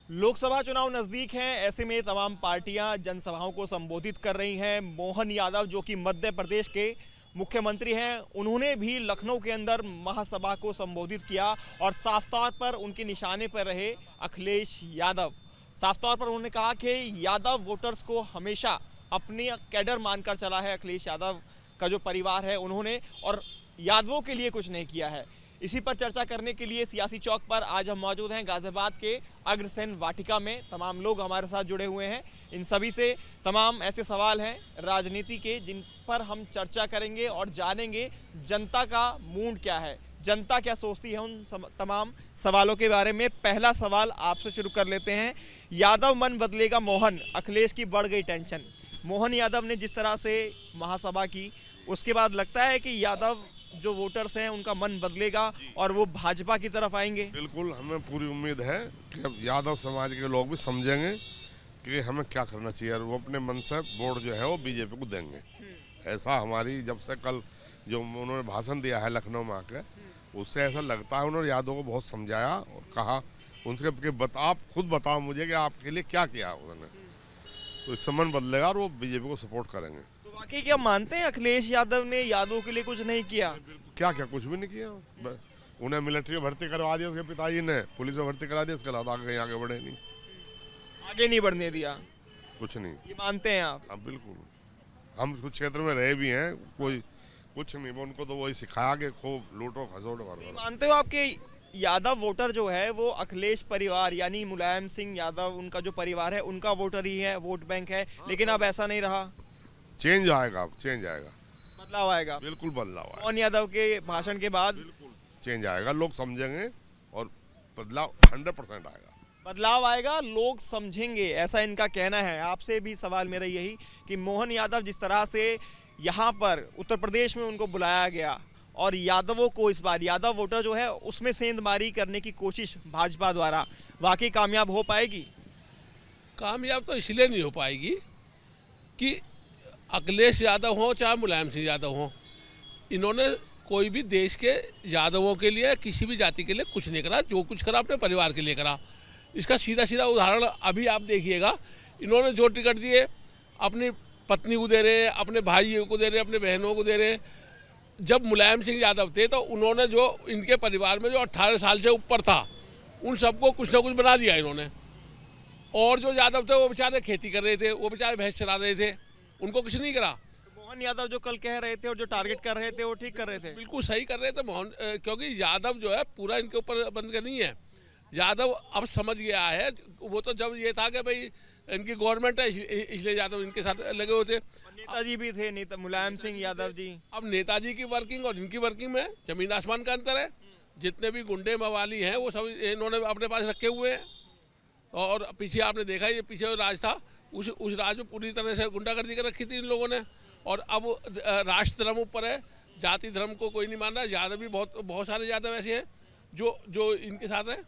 लोकसभा चुनाव नजदीक हैं, ऐसे में तमाम पार्टियां जनसभाओं को संबोधित कर रही हैं। मोहन यादव जो कि मध्य प्रदेश के मुख्यमंत्री हैं, उन्होंने भी लखनऊ के अंदर महासभा को संबोधित किया और साफ तौर पर उनके निशाने पर रहे अखिलेश यादव। साफ तौर पर उन्होंने कहा कि यादव वोटर्स को हमेशा अपने कैडर मानकर चला है। अखिलेश यादव का जो परिवार है उन्होंने और यादवों के लिए कुछ नहीं किया है। इसी पर चर्चा करने के लिए सियासी चौक पर आज हम मौजूद हैं गाजियाबाद के अग्रसेन वाटिका में। तमाम लोग हमारे साथ जुड़े हुए हैं। इन सभी से तमाम ऐसे सवाल हैं राजनीति के जिन पर हम चर्चा करेंगे और जानेंगे जनता का मूड क्या है, जनता क्या सोचती है उन तमाम सवालों के बारे में। पहला सवाल आपसे शुरू कर लेते हैं। यादव मन बदलेगा मोहन, अखिलेश की बढ़ गई टेंशन। मोहन यादव ने जिस तरह से महासभा की, उसके बाद लगता है कि यादव जो वोटर्स हैं उनका मन बदलेगा और वो भाजपा की तरफ आएंगे। बिल्कुल, हमें पूरी उम्मीद है कि अब यादव समाज के लोग भी समझेंगे कि हमें क्या करना चाहिए और वो अपने मन से वोट जो है वो बीजेपी को देंगे। ऐसा हमारी जब से कल जो उन्होंने भाषण दिया है लखनऊ में आके, उससे ऐसा लगता है उन्होंने यादव को बहुत समझाया और कहा उनसे आप खुद बताओ मुझे कि आपके लिए क्या किया उन्होंने, तो इससे मन बदलेगा और वो बीजेपी को सपोर्ट करेंगे। वाकई क्या मानते हैं अखिलेश यादव ने यादव के लिए कुछ नहीं किया? क्या क्या कुछ भी नहीं किया। उन्हें मिलिट्री में भर्ती करवा दिया उसके पिताजी ने, पुलिस में भर्ती करा दिया, इसके अलावा आगे बढ़े नहीं, आगे नहीं बढ़ने दिया, कुछ नहीं। ये मानते हैं आप? हाँ बिल्कुल, हम कुछ क्षेत्र में रहे भी हैं, कोई कुछ नहीं, उनको तो वही सिखाया कि खूब लूटो खसोटो करो। मानते हो आपके यादव वोटर जो है वो अखिलेश परिवार यानी मुलायम सिंह यादव उनका जो परिवार है उनका वोटर ही है, वोट बैंक है, लेकिन अब ऐसा नहीं रहा? चेंज आएगा, चेंज आएगा, बदलाव आएगा। बिल्कुल बदलाव आएगा। मोहन यादव के भाषण के बाद बिल्कुल चेंज आएगा, लोग समझेंगे और बदलाव 100% आएगा। बदलाव आएगा, लोग समझेंगे, ऐसा इनका कहना है। आपसे भी सवाल मेरा यही कि मोहन यादव जिस तरह से यहाँ पर उत्तर प्रदेश में उनको बुलाया गया और यादवों को इस बार यादव वोटर जो है उसमें सेंधमारी करने की कोशिश भाजपा द्वारा, वाकई कामयाब हो पाएगी? कामयाब तो इसलिए नहीं हो पाएगी कि अखिलेश यादव हो चाहे मुलायम सिंह यादव हो, इन्होंने कोई भी देश के यादवों के लिए किसी भी जाति के लिए कुछ नहीं करा। जो कुछ करा अपने परिवार के लिए करा। इसका सीधा सीधा उदाहरण अभी आप देखिएगा, इन्होंने जो टिकट दिए अपनी पत्नी को दे रहे, अपने भाइयों को दे रहे, अपने बहनों को दे रहे। जब मुलायम सिंह यादव थे तो उन्होंने जो इनके परिवार में जो 18 साल से ऊपर था उन सबको कुछ ना कुछ बना दिया इन्होंने। और जो यादव थे वो बेचारे खेती कर रहे थे, वो बेचारे भैंस चला रहे थे, उनको कुछ नहीं करा। मोहन यादव जो कल कह रहे थे और जो टारगेट कर रहे थे वो ठीक कर रहे थे, बिल्कुल सही कर रहे थे मोहन, क्योंकि यादव जो है पूरा इनके ऊपर बंद का नहीं है। यादव अब समझ गया है, वो तो जब ये था कि भाई इनकी गवर्नमेंट है इसलिए यादव इनके साथ लगे हुए थे। नेताजी भी थे, नेता मुलायम सिंह यादव जी। अब नेताजी की वर्किंग और इनकी वर्किंग में जमीन आसमान का अंतर है। जितने भी गुंडे मवाली हैं वो सब इन्होंने अपने पास रखे हुए हैं। और पीछे आपने देखा ये पीछे राज था, उस राज में पूरी तरह से गुंडागर्दी कर रखी थी इन लोगों ने। और अब राष्ट्र धर्म ऊपर है, जाति धर्म को कोई नहीं मान रहा। यादव भी बहुत सारे यादव ऐसे हैं जो इनके साथ हैं।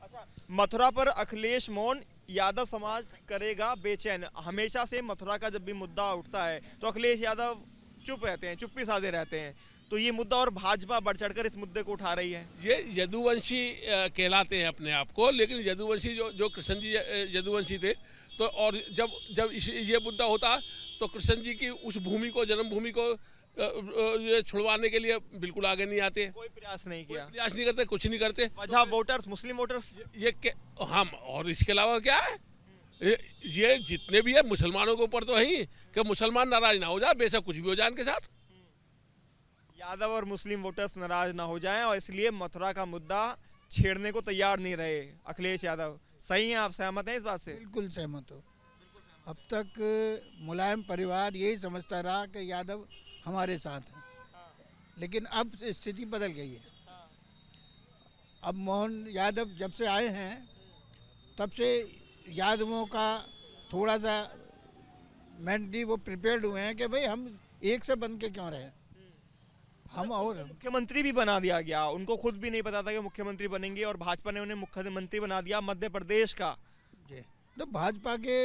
अच्छा, मथुरा पर अखिलेश मौन, यादव समाज करेगा बेचैन। हमेशा से मथुरा का जब भी मुद्दा उठता है तो अखिलेश यादव चुप रहते हैं, चुप्पी साधे रहते हैं। तो ये मुद्दा और भाजपा बढ़ चढ़कर इस मुद्दे को उठा रही है। ये यदुवंशी कहलाते हैं अपने आप को, लेकिन यदुवंशी जो कृष्ण जी यदुवंशी थे, तो और जब ये मुद्दा होता तो कृष्ण जी की उस भूमि को, जन्मभूमि को ये छुड़वाने के लिए बिल्कुल आगे नहीं आते। कोई प्रयास नहीं किया, प्रयास नहीं करते, कुछ नहीं करते। वजह वोटर्स, मुस्लिम वोटर्स ये हम, और इसके अलावा क्या है, ये जितने भी है मुसलमानों के ऊपर तो है ही कि मुसलमान नाराज ना हो जाए, बेशक कुछ भी हो जाए इनके साथ। यादव और मुस्लिम वोटर्स नाराज ना हो जाएं और इसलिए मथुरा का मुद्दा छेड़ने को तैयार नहीं रहे अखिलेश यादव। सही है, आप सहमत हैं इस बात से? बिल्कुल सहमत हो। अब तक मुलायम परिवार यही समझता रहा कि यादव हमारे साथ हैं, लेकिन अब स्थिति बदल गई है। अब मोहन यादव जब से आए हैं तब से यादवों का थोड़ा सा मेंटली वो प्रिपेयर्ड हुए हैं कि भाई हम एक से बन के क्यों रहे हम। और मुख्यमंत्री भी बना दिया गया, उनको खुद भी नहीं पता था कि मुख्यमंत्री बनेंगे और भाजपा ने उन्हें मुख्यमंत्री बना दिया मध्य प्रदेश का। जी, तो भाजपा के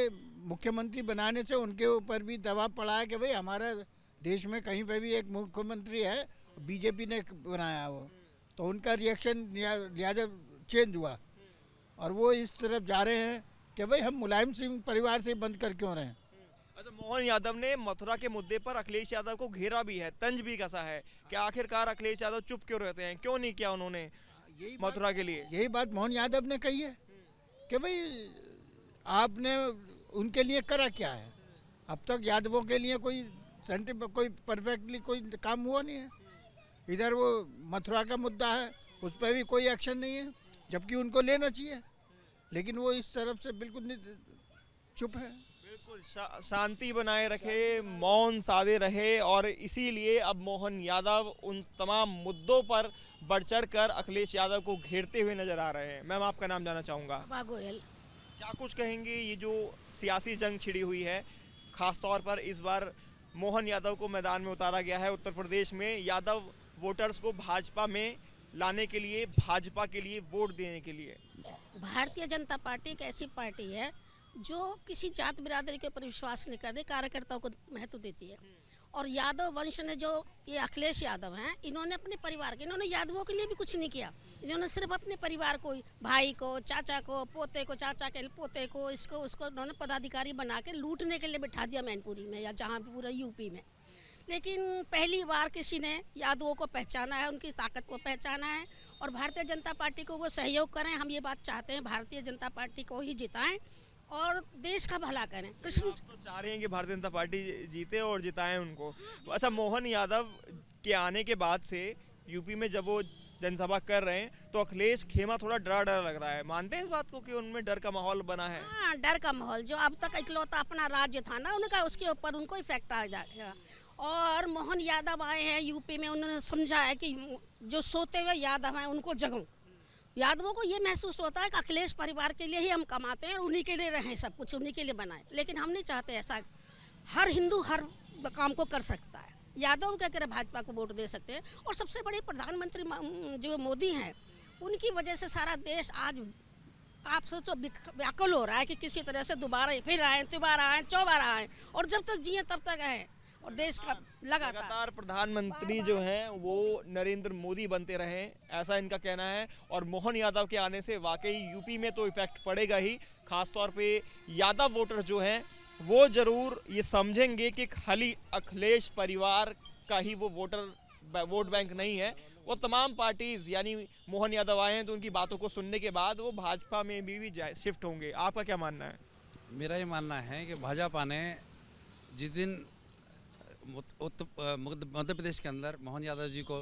मुख्यमंत्री बनाने से उनके ऊपर भी दबाव पड़ा है कि भाई हमारा देश में कहीं पे भी एक मुख्यमंत्री है, बीजेपी ने बनाया वो, तो उनका रिएक्शन लिहाजा चेंज हुआ। और वो इस तरफ जा रहे हैं कि भाई हम मुलायम सिंह परिवार से बंद कर क्यों रहे हैं। अच्छा, मोहन यादव ने मथुरा के मुद्दे पर अखिलेश यादव को घेरा भी है, तंज भी कसा है कि आखिरकार अखिलेश यादव चुप क्यों रहते हैं, क्यों नहीं किया उन्होंने मथुरा के लिए। यही बात मोहन यादव ने कही है कि भाई आपने उनके लिए करा क्या है। अब तक यादवों के लिए कोई परफेक्टली कोई काम हुआ नहीं है। इधर वो मथुरा का मुद्दा है, उस पर भी कोई एक्शन नहीं है, जबकि उनको लेना चाहिए, लेकिन वो इस तरफ से बिल्कुल चुप है। बिल्कुल शांति बनाए रखे, मौन साधे रहे, और इसीलिए अब मोहन यादव उन तमाम मुद्दों पर बढ़ चढ़ कर अखिलेश यादव को घेरते हुए नजर आ रहे हैं। मैम, आपका नाम जानना चाहूँगा। गोयल। क्या कुछ कहेंगे, ये जो सियासी जंग छिड़ी हुई है, खास तौर पर इस बार मोहन यादव को मैदान में उतारा गया है उत्तर प्रदेश में यादव वोटर्स को भाजपा में लाने के लिए, भाजपा के लिए वोट देने के लिए। भारतीय जनता पार्टी एक ऐसी पार्टी है जो किसी जात बिरादरी के ऊपर विश्वास नहीं करने, कार्यकर्ताओं को महत्व देती है। और यादव वंश ने जो ये अखिलेश यादव हैं, इन्होंने अपने परिवार के, इन्होंने यादवों के लिए भी कुछ नहीं किया। इन्होंने सिर्फ अपने परिवार को, भाई को, चाचा को, पोते को, चाचा के पोते को, इसको उसको इन्होंने पदाधिकारी बना के लूटने के लिए बिठा दिया मैनपुरी में या जहाँ भी पूरा यूपी में। लेकिन पहली बार किसी ने यादवों को पहचाना है, उनकी ताकत को पहचाना है, और भारतीय जनता पार्टी को वो सहयोग करें। हम ये बात चाहते हैं, भारतीय जनता पार्टी को ही जिताएं और देश का भला करें। कृष्ण तो चाह रहे हैं कि भारतीय जनता पार्टी जीते और जिताएं उनको। अच्छा, मोहन यादव के आने के बाद से यूपी में जब वो जनसभा कर रहे हैं तो अखिलेश खेमा थोड़ा डरा डरा लग रहा है। मानते हैं इस बात को कि उनमें डर का माहौल बना है? हाँ, डर का माहौल, जो अब तक इकलौता अपना राज्य था ना उनका, उसके ऊपर उनको इफेक्ट आ जाएगा। और मोहन यादव आए हैं यूपी में, उन्होंने समझा है कि जो सोते हुए यादव हैं उनको जगाऊं। यादवों को ये महसूस होता है कि अखिलेश परिवार के लिए ही हम कमाते हैं और उन्हीं के लिए रहें, सब कुछ उन्हीं के लिए बनाएं। लेकिन हम नहीं चाहते ऐसा। हर हिंदू हर काम को कर सकता है। यादव क्या करे, भाजपा को वोट दे सकते हैं। और सबसे बड़े प्रधानमंत्री जो मोदी हैं, उनकी वजह से सारा देश आज आप सोचो व्याकुल हो रहा है कि किसी तरह से दोबारा फिर आए, तिबारा आए, चौबारा आए, और जब तक जिए तब तक आए, और देश का लगातार प्रधानमंत्री जो हैं वो नरेंद्र मोदी बनते रहें, ऐसा इनका कहना है। और मोहन यादव के आने से वाकई यूपी में तो इफेक्ट पड़ेगा ही। खासतौर पे यादव वोटर जो हैं वो जरूर ये समझेंगे कि खाली अखिलेश परिवार का ही वो वोट बैंक नहीं है। वो तमाम पार्टीज, यानी मोहन यादव आए हैं तो उनकी बातों को सुनने के बाद वो भाजपा में भी शिफ्ट होंगे। आपका क्या मानना है? मेरा ये मानना है कि भाजपा ने जिस दिन मध्य प्रदेश के अंदर मोहन यादव जी को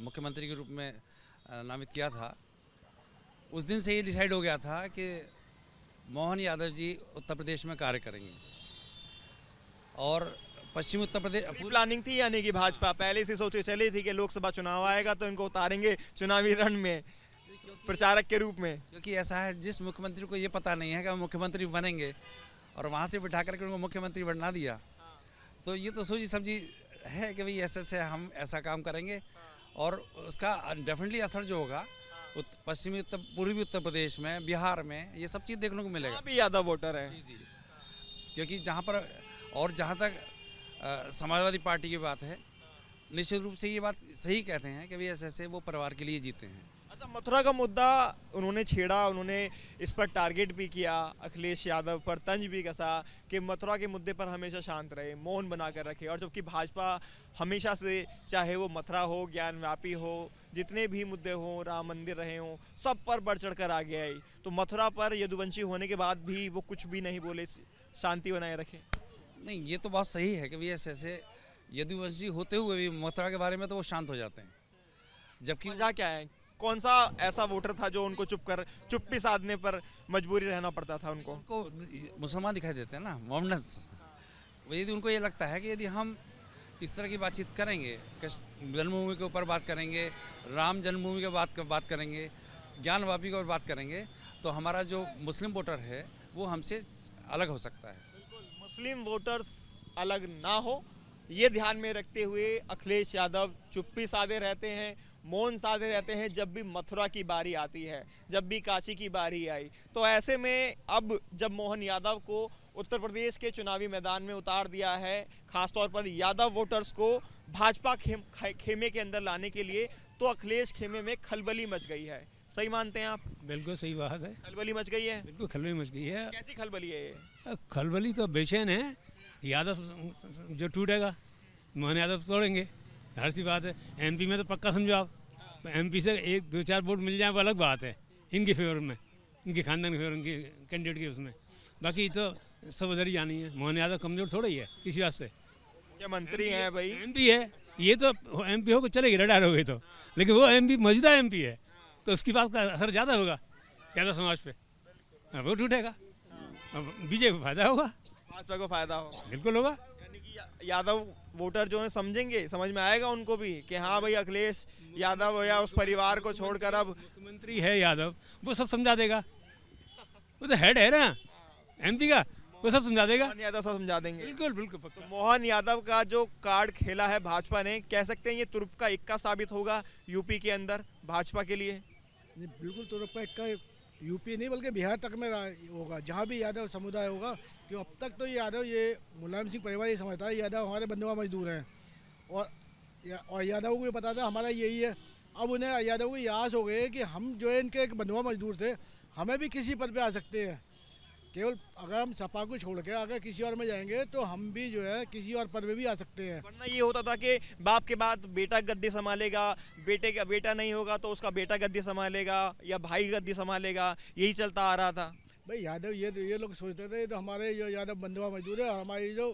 मुख्यमंत्री के रूप में नामित किया था, उस दिन से ये डिसाइड हो गया था कि मोहन यादव जी उत्तर प्रदेश में कार्य करेंगे। और पश्चिमी उत्तर प्रदेश प्लानिंग थी, यानी कि भाजपा पहले से सोचे चली थी कि लोकसभा चुनाव आएगा तो इनको उतारेंगे चुनावी रण में प्रचारक के रूप में। क्योंकि ऐसा है, जिस मुख्यमंत्री को ये पता नहीं है कि वो मुख्यमंत्री बनेंगे और वहाँ से बिठा करके उनको मुख्यमंत्री बना दिया, तो ये तो सोची समझी है कि भाई ऐसे हम ऐसा काम करेंगे और उसका डेफिनेटली असर जो होगा पश्चिमी पूर्वी उत्तर प्रदेश में, बिहार में, ये सब चीज़ देखने को मिलेगा। भी यादव वोटर है जी। क्योंकि जहाँ पर, और जहाँ तक समाजवादी पार्टी की बात है, निश्चित रूप से ये बात सही कहते हैं कि भाई ऐसे वो परिवार के लिए जीते हैं। अच्छा, मथुरा का मुद्दा उन्होंने छेड़ा, उन्होंने इस पर टारगेट भी किया, अखिलेश यादव पर तंज भी कसा कि मथुरा के मुद्दे पर हमेशा शांत रहे, मौन बना कर रखे। और जबकि भाजपा हमेशा से, चाहे वो मथुरा हो, ज्ञानव्यापी हो, जितने भी मुद्दे हों, राम मंदिर रहे हों, सब पर बढ़ चढ़ कर आ गया है। तो मथुरा पर यदुवंशी होने के बाद भी वो कुछ भी नहीं बोले, शांति बनाए रखे। नहीं, ये तो बात सही है कि भाई ऐसे यदुवंशी होते हुए भी मथुरा के बारे में तो वो शांत हो जाते हैं। जबकि वजह क्या है? कौन सा ऐसा वोटर था जो उनको चुप्पी साधने पर मजबूरी रहना पड़ता था? उनको मुसलमान दिखाई देते हैं ना, मोहम्मद। यदि उनको ये लगता है कि यदि हम इस तरह की बातचीत करेंगे, जन्मभूमि के ऊपर बात करेंगे, राम जन्मभूमि के बात करेंगे, ज्ञानवापी के ऊपर बात करेंगे, तो हमारा जो मुस्लिम वोटर है वो हमसे अलग हो सकता है। मुस्लिम वोटर्स अलग ना हो, ये ध्यान में रखते हुए अखिलेश यादव चुप्पी साधे रहते हैं, मौन साधे रहते हैं जब भी मथुरा की बारी आती है, जब भी काशी की बारी आई। तो ऐसे में अब जब मोहन यादव को उत्तर प्रदेश के चुनावी मैदान में उतार दिया है, खासतौर पर यादव वोटर्स को भाजपा खेमे के अंदर लाने के लिए, तो अखिलेश खेमे में खलबली मच गई है। सही मानते हैं आप? बिल्कुल सही बात है, खलबली मच गई है। बिल्कुल खलबली मच गई है। कैसी खलबली है ये? खलबली तो बेचैन है, यादव जो टूटेगा मोहन यादव तोड़ेंगे, हर सी बात है। एमपी में तो पक्का समझो आप, एमपी से 1-2-4 वोट मिल जाए वो अलग बात है, इनके फेवर में, इनके खानदान के फेवर, इनके कैंडिडेट के उसमें। बाकी तो सब उधर ही जानी है, मोहन यादव कमजोर थोड़ा ही है किसी बात से। क्या मंत्री हैं भाई? एमपी है, ये तो एमपी हो चलेगी, रिटायर हो गई तो, लेकिन वो एमपी मौजूदा एमपी है तो उसकी बात का असर ज़्यादा होगा यादव समाज पे, वो टूटेगा, बीजेपी को फायदा होगा, भाजपा को फायदा होगा। बिल्कुल होगा। यानी कि यादव वोटर जो है समझेंगे, समझ में आएगा उनको भी कि हाँ भाई अखिलेश यादव या उस परिवार को छोड़कर अब मुख्यमंत्री है यादव, वो सब समझा देगा, वो तो हेड है ना एमपी का, वो सब समझा देगा। मोहन यादव सब समझा देंगे। बिल्कुल बिल्कुल पक्का। मोहन यादव का जो कार्ड खेला है भाजपा ने, कह सकते हैं ये तुर्प का इक्का साबित होगा यूपी के अंदर भाजपा के लिए। बिल्कुल तुर्प का इक्का यूपी नहीं बल्कि बिहार तक में होगा, जहाँ भी यादव समुदाय होगा। क्यों अब तक तो यादव, ये मुलायम सिंह परिवार ये समझता है यादव हमारे बंधुआ मजदूर हैं, और यादव को भी पता था हमारा यही है। अब उन्हें यादव को ये आस हो गई है कि हम जो है इनके एक बंधुआ मजदूर थे, हमें भी किसी पद पे आ सकते हैं। केवल अगर हम सपा को छोड़ के अगर किसी और में जाएंगे तो हम भी जो है किसी और पद पे भी आ सकते हैं। वरना ये होता था कि बाप के बाद बेटा गद्दी संभालेगा, बेटे का बेटा नहीं होगा तो उसका बेटा गद्दी संभालेगा या भाई गद्दी संभालेगा, यही चलता आ रहा था। भाई यादव ये लोग सोचते थे तो हमारे जो यादव बंधुआ मजदूर है, और हमारी जो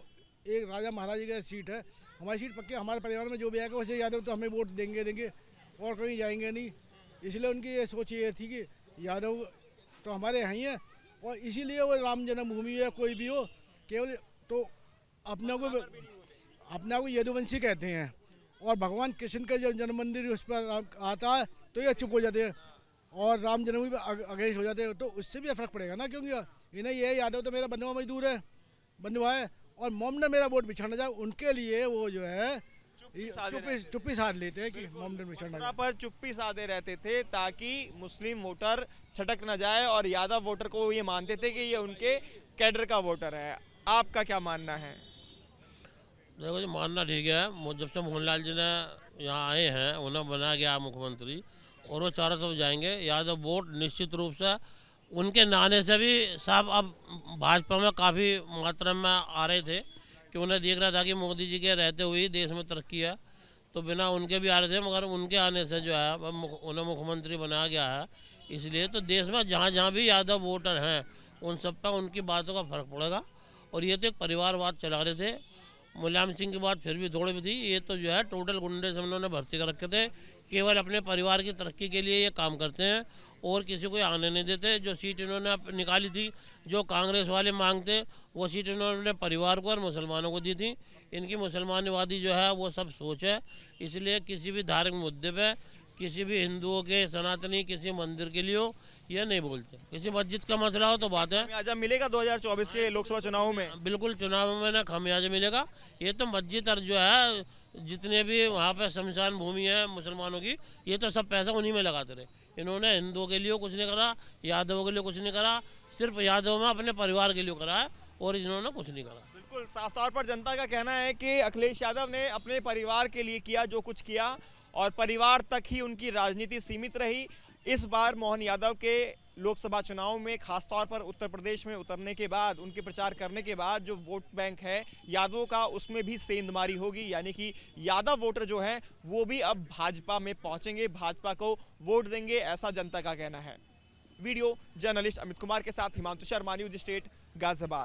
एक राजा महाराजा की सीट है, हमारी सीट पक्की, हमारे परिवार में जो भी आएगा वैसे यादव तो हमें वोट देंगे और कहीं जाएंगे नहीं। इसलिए उनकी ये सोच ये थी कि यादव तो हमारे यहाँ ही है, और इसीलिए वो राम जन्मभूमि है कोई भी हो, केवल तो अपने को यदुवंशी कहते हैं, और भगवान कृष्ण का जो जन्म मंदिर उस पर आता है तो ये चुप हो जाते हैं और राम जन्मभूमि पर अगेंस्ट हो जाते हैं, तो उससे भी फर्क पड़ेगा ना। क्योंकि इन्हें ये यादव तो मेरा बंधुआ मजदूर है, बंधुआ है, और मोम ने मेरा वोट बिछाना चाहे, उनके लिए वो जो है चुप्पी साध लेते हैं कि मोम ने बिछाना पर चुप्पी साधे रहते थे ताकि मुस्लिम वोटर छटक न जाए, और यादव वोटर को ये मानते थे कि ये उनके कैडर का वोटर है। आपका क्या मानना है? देखो जी, मानना ठीक है। जब से मोहनलाल जी ने यहाँ आए हैं, उन्हें बनाया गया मुख्यमंत्री, और वो चारों तरफ जाएंगे। यादव वोट निश्चित रूप से उनके नाने से भी साहब अब भाजपा में काफ़ी मात्रा में आ रहे थे, कि उन्हें देख रहा था कि मोदी जी के रहते हुए देश में तरक्की है, तो बिना उनके भी आ रहे थे, मगर उनके आने से जो है उन्हें मुख्यमंत्री बनाया गया है। इसलिए तो देश में जहाँ जहाँ भी यादव वोटर हैं उन सब पर उनकी बातों का फ़र्क पड़ेगा। और ये तो एक परिवारवाद चला रहे थे, मुलायम सिंह की बात फिर भी थोड़ी भी थी, ये तो जो है टोटल गुंडे से उन्होंने भर्ती कर रखे थे, केवल अपने परिवार की तरक्की के लिए ये काम करते हैं और किसी को आने नहीं देते। जो सीट इन्होंने निकाली थी, जो कांग्रेस वाले मांगते, वो सीट इन्होंने परिवार को और मुसलमानों को दी थी। इनकी मुसलमानवादी जो है वो सब सोच है, इसलिए किसी भी धार्मिक मुद्दे पे, किसी भी हिंदुओं के, सनातनी किसी मंदिर के लिए हो, ये नहीं बोलते। किसी मस्जिद का मसला हो तो बात है। खामियाजा मिलेगा 2024 के लोकसभा चुनाव में? बिल्कुल, चुनाव में ना खामियाजा मिलेगा। ये तो मस्जिद और जो है जितने भी वहाँ पे शमशान भूमि है मुसलमानों की, ये तो सब पैसा उन्हीं में लगाते रहे। इन्होंने हिंदुओं के लिए कुछ नहीं करा, यादवों के लिए कुछ नहीं करा, सिर्फ यादव में अपने परिवार के लिए करा है, और इन्होंने कुछ नहीं करा। बिल्कुल साफ तौर पर जनता का कहना है कि अखिलेश यादव ने अपने परिवार के लिए किया जो कुछ किया, और परिवार तक ही उनकी राजनीति सीमित रही। इस बार मोहन यादव के लोकसभा चुनाव में, खासतौर पर उत्तर प्रदेश में उतरने के बाद, उनके प्रचार करने के बाद जो वोट बैंक है यादवों का, उसमें भी सेंधमारी होगी। यानी कि यादव वोटर जो हैं वो भी अब भाजपा में पहुंचेंगे, भाजपा को वोट देंगे, ऐसा जनता का कहना है। वीडियो जर्नलिस्ट अमित कुमार के साथ हिमांशु शर्मा, न्यूज स्टेट, गाजियाबाद।